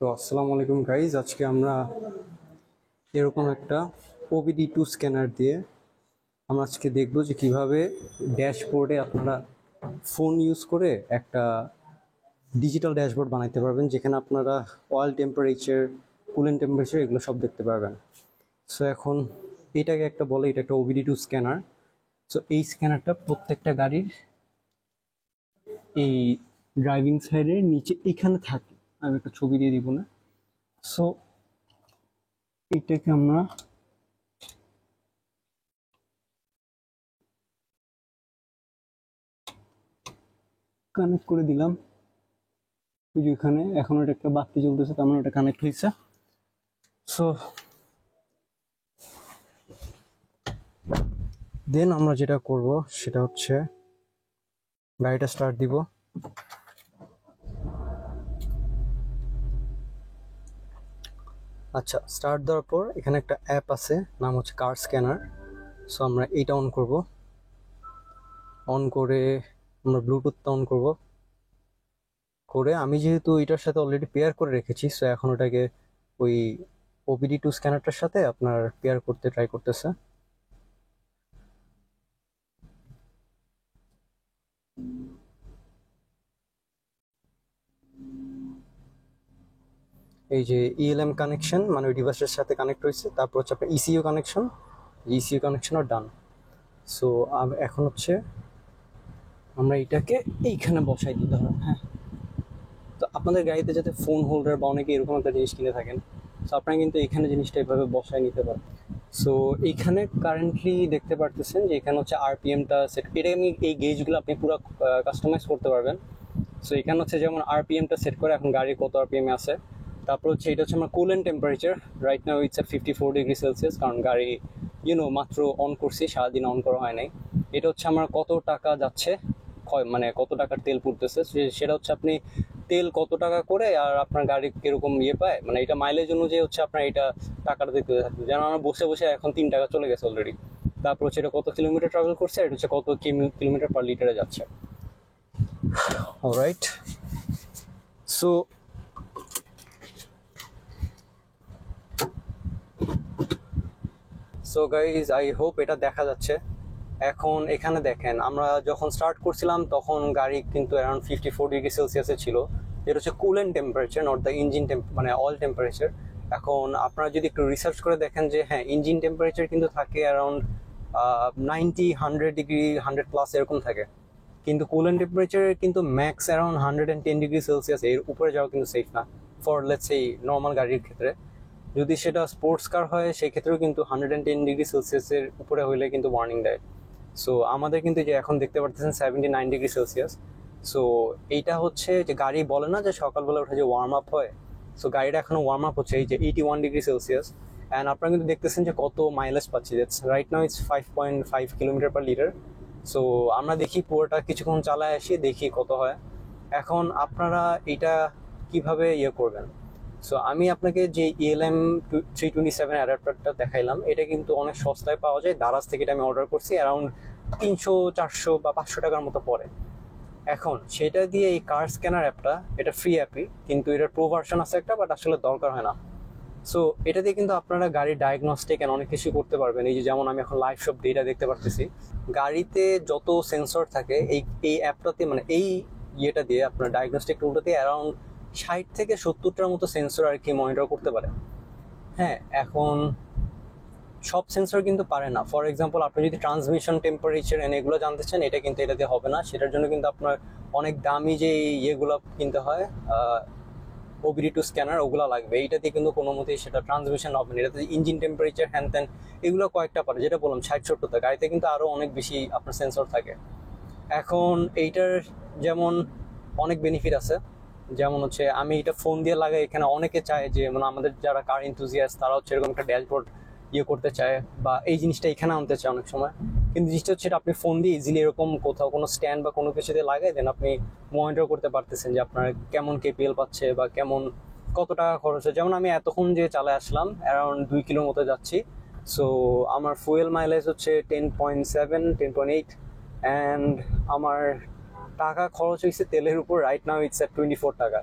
তো আসসালামু আলাইকুম গাইজ, আজকে আমরা এরকম একটা OBD2 স্ক্যানার দিয়ে আমরা আজকে দেখব যে কিভাবে ড্যাশবোর্ডে আপনারা ফোন ইউজ করে একটা ডিজিটাল ড্যাশবোর্ড বানাইতে পারবেন, যেখানে আপনারা অয়েল টেম্পারেচার, কুলেন্ট টেম্পারেচার এগুলো সব দেখতে পারবেন। সো এখন এটাকে একটা বলে, এটা একটা OBD2 স্ক্যানার। সো এই স্ক্যানারটা প্রত্যেকটা গাড়ির এই ড্রাইভিং সাইডের নিচে এখানে থাকে। আমি একটা ছবি দিয়ে দিব না। সো এটাকে আমরা কানেক্ট করে দিলাম। ওই যে এখানে এখন ওটা একটা বাতি জ্বলতেছে, তার মানে ওটা কানেক্ট হয়েছে। সো দেন আমরা যেটা করব সেটা হচ্ছে গাড়িটা স্টার্ট দিব। আচ্ছা, স্টার্ট দেওয়ার পর এখানে একটা অ্যাপ আছে, নাম হচ্ছে কার স্ক্যানার। সো আমরা এইটা অন করব। অন করে আমরা ব্লুটুথটা অন করব। করে আমি যেহেতু এটার সাথে অলরেডি পেয়ার করে রেখেছি, সো এখন ওটাকে ওই OBD2 স্ক্যানারটার সাথে আপনার পেয়ার করতে ট্রাই করতেছে। এই যে ELM কানেকশন, মানে ওই ডিভাইসের সাথে কানেক্ট হয়েছে। তারপর হচ্ছে আপনার ECU কানেকশন, ECU কানেকশন আর ডান। সো এখন হচ্ছে আমরা এটাকে এইখানে বসাই দিতে হবে। হ্যাঁ, তো আপনাদের গাড়িতে যাতে ফোন হোল্ডার বা অনেকে এরকম একটা জিনিস কিনে থাকেন, সো আপনারা কিন্তু এখানে জিনিসটা এভাবে বসায় নিতে পারেন। সো এইখানে কারেন্টলি দেখতে পারতেছেন যে এখানে হচ্ছে RPM-টা সেট, এটা আমি এই গেজগুলো আপনি পুরো কাস্টমাইজ করতে পারবেন। সো এখানে হচ্ছে যেমন RPM-টা সেট করে এখন গাড়ি কত RPM এ আছে। তারপর হচ্ছে এটা হচ্ছে আমার coolant temperature, right now it's 54°C, কারণ গাড়ি মাত্র অন করছি, সারাদিন অন করা হয় নাই। এটা হচ্ছে আমার কত টাকা যাচ্ছে, মানে কত টাকার তেল পুড়তেছে, সেটা হচ্ছে আপনি তেল কত টাকা করে আর আপনার গাড়ি কিরকম পায়, মানে এটা মাইলেজ অনুযায়ী হচ্ছে আপনার এটা টাকাটা দেখতে থাকবে। যেন আমার বসে বসে এখন 3 টাকা চলে গেছে অলরেডি। তারপর হচ্ছে এটা কত কিলোমিটার ট্রাভেল করছে, এটা হচ্ছে কত কিলোমিটার পার লিটারে যাচ্ছে। Alright, so guys, I hope এটা দেখা যাচ্ছে। এখন এখানে দেখেন, আমরা যখন স্টার্ট করছিলাম তখন গাড়ি কিন্তু অ্যারাউন্ড 54°C ছিল, যেটা হচ্ছে coolant temperature, not the engine মানে অয়েল টেম্পারেচার। এখন আপনারা যদি একটু রিসার্চ করে দেখেন যে হ্যাঁ, ইঞ্জিন টেম্পারেচার কিন্তু থাকে অ্যারাউন্ড 90-100 ডিগ্রি, 100+ এরকম থাকে। কিন্তু কুলেন্ট টেম্পারেচার কিন্তু ম্যাক্স অ্যারাউন্ড 110°C, এর উপরে যাওয়া কিন্তু সেফ না ফর লেটস এই নর্মাল গাড়ির ক্ষেত্রে। যদি সেটা স্পোর্টস কার হয় সেই ক্ষেত্রেও কিন্তু 110°C এর উপরে হইলে কিন্তু ওয়ার্নিং দেয়। সো আমাদের কিন্তু যে এখন দেখতে পাচ্ছেন 79°C। সো এইটা হচ্ছে যে গাড়ি বলে না যে সকালবেলা উঠে যে ওয়ার্ম আপ হয়, সো গাড়িটা এখনো ওয়ার্ম আপ হচ্ছে এই যে 81°C। অ্যান্ড আপনারা কিন্তু দেখতেছেন যে কত মাইলেজ পাচ্ছি, রাইট নাও ইটস 5.5 km/লিটার। সো আমরা দেখি পুরোটা কিছুক্ষণ চালায় আসি, দেখি কত হয়। এখন আপনারা এটা কিভাবে করবেন। সো আমি আপনাকে যে ELM 327 অ্যাডাপ্টারটা দেখাইলাম, এটা কিন্তু অনেক সস্তায় পাওয়া যায়। দারাজ থেকে এটা আমি অর্ডার করছি, অ্যারাউন্ড 300, 400 বা 500 টাকার মতো পড়ে। এখন সেটা দিয়ে এই কার স্ক্যানার অ্যাপটা, এটা ফ্রি অ্যাপই, কিন্তু এটার প্রো ভার্সন আছে একটা, বাট আসলে দরকার হয় না। সো এটা দিয়ে কিন্তু আপনারা গাড়ির ডায়াগনস্টিক এন্ড অনেক কিছু করতে পারবেন। এই যে যেমন আমি এখন লাইভ সব ডেটা দেখতে পারতেছি, গাড়িতে যত সেন্সর থাকে এই অ্যাপটাতে, মানে এই ইয়েটা দিয়ে আপনার ডায়াগনস্টিক টুলটাতে অ্যারাউন্ড 60 থেকে 70টার মতো সেন্সর আর কি মনিটর করতে পারে। হ্যাঁ, এখন সব সেন্সর কিন্তু পারে না। ফর এক্সাম্পল, আপনি যদি ট্রান্সমিশন টেম্পারেচার এগুলো জানতে চান, এটা কিন্তু এটাতে হবে না। সেটার জন্য কিন্তু আপনার অনেক দামি যে ইয়েগুলো কিনতে হয়, OBD2 স্ক্যানার, ওগুলো লাগবে। এইটা দিয়ে কিন্তু কোনো মতেই সেটা ট্রান্সমিশন হবে না। এটাতে ইঞ্জিন টেম্পারেচার, হ্যান ত্যান এগুলো কয়েকটা পারে, যেটা বললাম 60-70টা। গাড়িতে কিন্তু আরো অনেক বেশি আপনার সেন্সর থাকে। এখন এইটার যেমন অনেক বেনিফিট আছে, যেমন হচ্ছে আমি এটা ফোন দিয়ে লাগাই। এখানে অনেকে চায় যে, মানে আমাদের যারা কার এনথুজিয়াস্ট, তারা হচ্ছে এরকম একটা ড্যাশবোর্ড করতে চায় বা এই জিনিসটা এখানে আনতে চায় অনেক সময়। কিন্তু জিনিসটা হচ্ছে এটা আপনি ফোন দিয়ে ইজিলি এরকম কোথাও কোনো স্ট্যান্ড বা কোনো কিছু দিয়ে লাগাই দেন, আপনি মনিটর করতে পারতেছেন যে আপনার কেমন KPL পাচ্ছে বা কেমন কত টাকা খরচ হয়। যেমন আমি এতক্ষণ যে চালায় আসলাম, অ্যারাউন্ড 2 কিলোর মতো যাচ্ছি। সো আমার ফুয়েল মাইলেজ হচ্ছে 10.7, 10.8, অ্যান্ড আমার টাকা খরচ হয়েছে তেলের উপর, রাইট নাও ইটস 24 টাকা।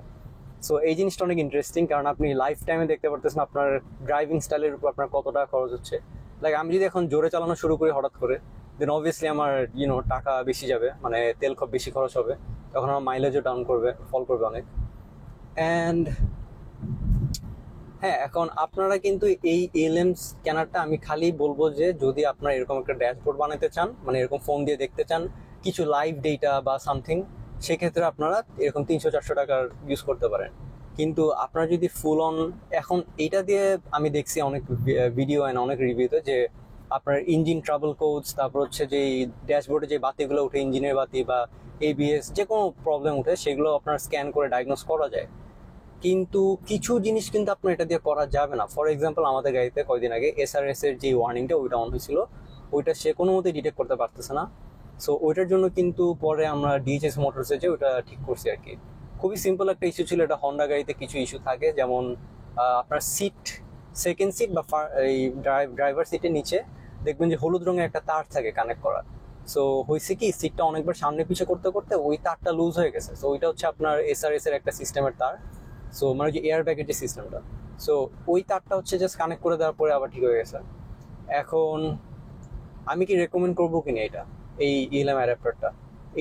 সো এই জিনিসটা অনেক ইন্টারেস্টিং, কারণ আপনি লাইফ টাইমে দেখতে পারতেছেন আপনার ড্রাইভিং স্টাইলের উপর আপনার কত টাকা খরচ হচ্ছে। লাইক আমি যদি এখন জোরে চালানো শুরু করি হঠাৎ করে, দেন অবভিয়াসলি আমার টাকা বেশি যাবে, মানে তেল খুব বেশি খরচ হবে, তখন আমার মাইলেজও ডাউন করবে, ফল করবে অনেক। অ্যান্ড হ্যাঁ, এখন আপনারা কিন্তু এই এলএমস স্ক্যানারটা আমি খালি বলবো যে যদি আপনারা এরকম একটা ড্যাশবোর্ড বানাতে চান, মানে এরকম ফোন দিয়ে দেখতে চান কিছু লাইভ ডেটা বা সামথিং, সেক্ষেত্রে আপনারা এরকম 300-400 টাকার ইউজ করতে পারেন। কিন্তু আপনারা যদি ফুল অন, এখন এইটা দিয়ে আমি দেখছি অনেক ভিডিও অ্যান্ড অনেক রিভিউতে যে আপনার ইঞ্জিন ট্রাবল কোডস, তারপর হচ্ছে যে ড্যাশবোর্ডে যে বাতিগুলো উঠে, ইঞ্জিনের বাতি বা এবিএস যে কোনো প্রবলেম উঠে, সেগুলো আপনার স্ক্যান করে ডায়াগনোস করা যায়। কিন্তু কিছু জিনিস কিন্তু আপনার এটা দিয়ে করা যাবে না। ফর এক্সাম্পল, আমাদের গাড়িতে কয়দিন আগে এসআরএস এর যে ওয়ার্নিংটা ওইটা অন হয়েছিল, ওইটা সে কোনো মতে ডিটেক্ট করতে পারতেছে না। সো ওইটার জন্য কিন্তু পরে আমরা ডিএইচএস মোটরসে যে ওইটা ঠিক করছি আর কি। খুবই সিম্পল একটা ইস্যু ছিল এটা। হন্ডা গাড়িতে কিছু ইস্যু থাকে, যেমন আপনার সিট, সেকেন্ড সিট বা এই ড্রাইভার সিটের নিচে দেখবেন যে হলুদ রঙের একটা তার থাকে কানেক্ট করা। সো হয়েছে কি, সিটটা অনেকবার সামনে পিছিয়ে করতে করতে ওই তারটা লুজ হয়ে গেছে। সো ওইটা হচ্ছে আপনার এসআরএস এর একটা সিস্টেমের তার। সো মানে যে এয়ার ব্যাগের যে সিস্টেমটা, সো ওই তারটা হচ্ছে জাস্ট কানেক্ট করে দেওয়ার পরে আবার ঠিক হয়ে গেছে। এখন আমি কি রেকমেন্ড করবো কিনা এটা, এই ইএলএম অ্যাডাপ্টারটা?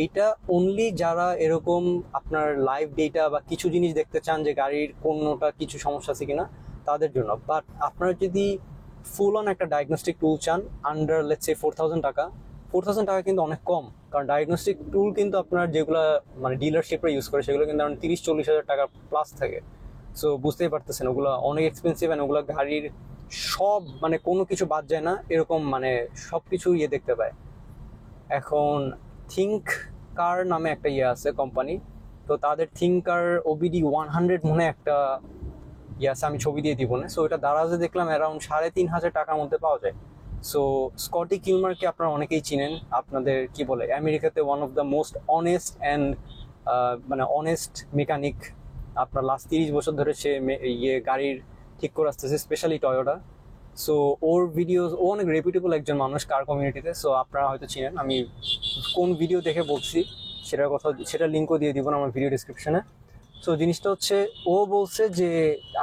এইটা অনলি যারা এরকম আপনার লাইভ ডেটা বা কিছু জিনিস দেখতে চান যে গাড়ির কোনোটা কিছু সমস্যা আছে কিনা, তাদের জন্য। বাট আপনারা যদি ফুল অন একটা ডায়াগনস্টিক টুল চান আন্ডার লেটস সে 4,000 টাকা, 4,000 টাকা কিন্তু অনেক কম। কারণ ডায়াগনস্টিক টুল কিন্তু আপনার যেগুলো মানে ডিলারশিপরা ইউজ করে সেগুলো কিন্তু 30-40 হাজার টাকা প্লাস থাকে। সো বুঝতেই পারতেছেন ওগুলো অনেক এক্সপেন্সিভ, অ্যান্ড ওগুলো গাড়ির সব মানে কোনো কিছু বাদ যায় না এরকম, মানে সব কিছু দেখতে পায়। এখন থিঙ্ক কার নামে একটা আছে কোম্পানি, তো তাদের থিঙ্কার ওবিডি 100 মনে একটা আছে, আমি ছবি দিয়ে দিব না। সো এটা দারাজে দেখলাম অ্যারাউন্ড 3,500 টাকার মধ্যে পাওয়া যায়। সো স্কটি কিলমারকে আপনারা অনেকেই চিনেন, আপনাদের কি বলে আমেরিকাতে one of the most honest and মানে অনেস্ট মেকানিক। আপনার লাস্ট 30 বছর ধরে সে গাড়ির ঠিক করে আসতেছে, স্পেশালি টয়োটা। সো ওর ভিডিওস, ও অনেক রেপুটেবল একজন মানুষ কার কমিউনিটিতে। সো আপনারা হয়তো চিনেন, আমি কোন ভিডিও দেখে বলছি সেটার কথা, সেটার লিঙ্কও দিয়ে দিব না আমার ভিডিও ডিসক্রিপশনে। সো জিনিসটা হচ্ছে, ও বলছে যে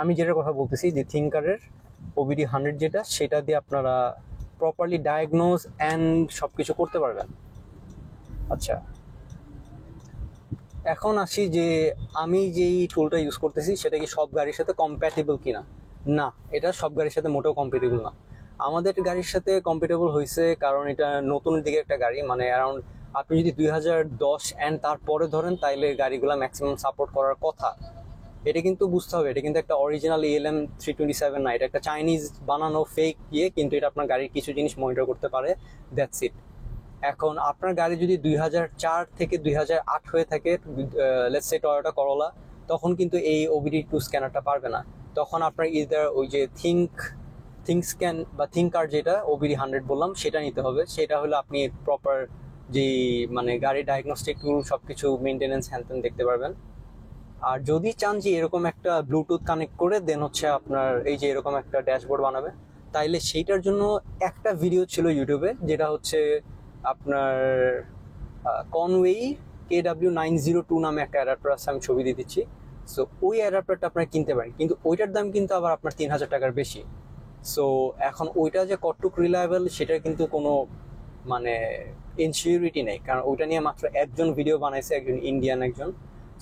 আমি যেটার কথা বলতেছি যে থিঙ্কারের ওবিডি 100 যেটা, সেটা দিয়ে আপনারা প্রপারলি ডায়াগনোজ অ্যান্ড সব কিছু করতে পারবেন। আচ্ছা, এখন আসি যে আমি যেই টুলটা ইউজ করতেছি সেটা কি সব গাড়ির সাথে কম্প্যাটেবল কিনা। না, এটা সব গাড়ির সাথে মোটেও কম্প্যাটেবল না। আমাদের গাড়ির সাথে কম্প্যাটেবল হয়েছে কারণ এটা নতুনের দিকে একটা গাড়ি, মানে অ্যারাউন্ড আপনি যদি 2010 অ্যান্ড তারপরে ধরেন তাইলে গাড়িগুলো ম্যাক্সিমাম সাপোর্ট করার কথা। এটা কিন্তু বুঝতে হবে, এটা কিন্তু একটা অরিজিনাল ELM 327 না, এটা একটা চাইনিজ বানানো ফেক কিন্তু এটা আপনার গাড়ির কিছু জিনিস মনিটর করতে পারে, দ্যাটস ইট। এখন আপনার গাড়ি যদি 2004 থেকে 2008 হয়ে থাকে, লেটস সে টয়োটা করোলা, তখন কিন্তু এই OBD2 স্ক্যানারটা পারবে না। তখন আপনার ইদার ওই যে থিঙ্ক স্ক্যান বা থিঙ্কার যেটা OBD 100 বললাম সেটা নিতে হবে। সেটা হলে আপনি প্রপার যে মানে গাড়ি ডায়াগনস্টিক টুল সবকিছু মেনটেনেন্স হ্যানত্যান দেখতে পারবেন। আর যদি চান যে এরকম একটা ব্লুটুথ কানেক্ট করে দেন হচ্ছে আপনার এই যে এরকম একটা ড্যাশবোর্ড বানাবে, তাইলে সেইটার জন্য একটা ভিডিও ছিল ইউটিউবে, যেটা হচ্ছে আপনার কনওয়েই KW902 নামে একটা অ্যাডাপ্টার আছে, আমি ছবি দিয়ে দিচ্ছি। সো ওই অ্যাডাপ্টারটা আপনারা কিনতে পারেন, কিন্তু ওইটার দাম কিন্তু আবার আপনার 3,000 টাকার বেশি। সো এখন ওইটা যে কতটুক রিলায়েবল সেটার কিন্তু কোনো মানে ইনসিউরিটি নেই, কারণ ওইটা নিয়ে মাত্র একজন ভিডিও বানাইছে, একজন ইন্ডিয়ান একজন।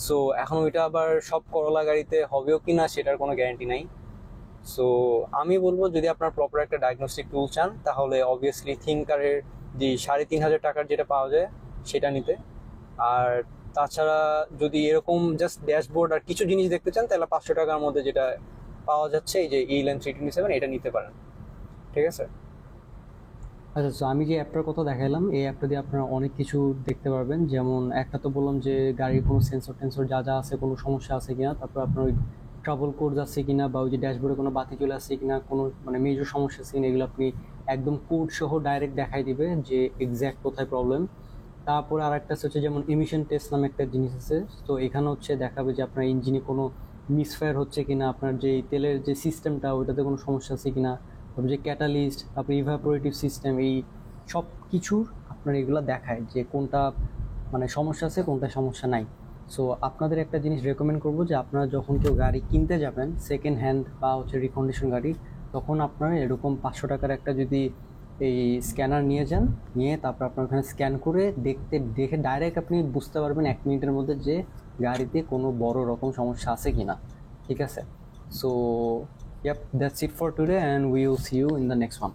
সো এখন ওইটা আবার সব করোলা গাড়িতে হবেও কিনা সেটার কোনো গ্যারান্টি নাই। সো আমি বলবো যদি আপনার প্রপার একটা ডায়াগনস্টিক টুল চান তাহলে অবভিয়াসলি থিঙ্কারের যে 3,500 টাকার যেটা পাওয়া যায় সেটা নিতে। আর তাছাড়া যদি এরকম জাস্ট ড্যাশবোর্ড আর কিছু জিনিস দেখতে চান তাহলে 500 টাকার মধ্যে যেটা পাওয়া যাচ্ছে এই যে ELM 327, এটা নিতে পারেন। ঠিক আছে। আচ্ছা, তো আমি যে অ্যাপটার কথা দেখাইলাম, এই অ্যাপটা দিয়ে আপনারা অনেক কিছু দেখতে পারবেন। যেমন একটা তো বললাম যে গাড়ির কোনো সেন্সর টেন্সর যা যা আছে কোনো সমস্যা আছে কিনা, তারপর আপনার ওই ট্রাবল কোড আছে কিনা, বা ওই যে ড্যাশবোর্ডে কোনো বাতি চলে আসছে কিনা, কোনো মানে মেজর সমস্যা আছে কিনা, এগুলো আপনি একদম কোড সহ ডাইরেক্ট দেখাই দিবে যে এক্স্যাক্ট কোথায় প্রবলেম। তারপরে আর একটা হচ্ছে যেমন এমিশন টেস্ট নামে একটা জিনিস আছে, তো এখানে হচ্ছে দেখাবে যে আপনার ইঞ্জিনে কোনো মিসফায়ার হচ্ছে কিনা, আপনার যে তেলের যে সিস্টেমটা ওইটাতে কোনো সমস্যা আছে কিনা, তারপর যে ক্যাটালিস্ট, তারপর ইভাপোরেটিভ সিস্টেম, এই সব কিছুর আপনার এগুলো দেখায় যে কোনটা মানে সমস্যা আছে কোনটা সমস্যা নাই। সো আপনাদের একটা জিনিস রেকমেন্ড করবো যে আপনারা যখন কেউ গাড়ি কিনতে যাবেন সেকেন্ড হ্যান্ড বা হচ্ছে রিকন্ডিশন গাড়ি, তখন আপনারা এরকম 500 টাকার একটা যদি এই স্ক্যানার নিয়ে যান, নিয়ে তারপর আপনার ওখানে স্ক্যান করে দেখে ডাইরেক্ট আপনি বুঝতে পারবেন 1 মিনিটের মধ্যে যে গাড়িতে কোনো বড় রকম সমস্যা আছে কিনা। ঠিক আছে? So yep, that's it for today and we will see you in the next one.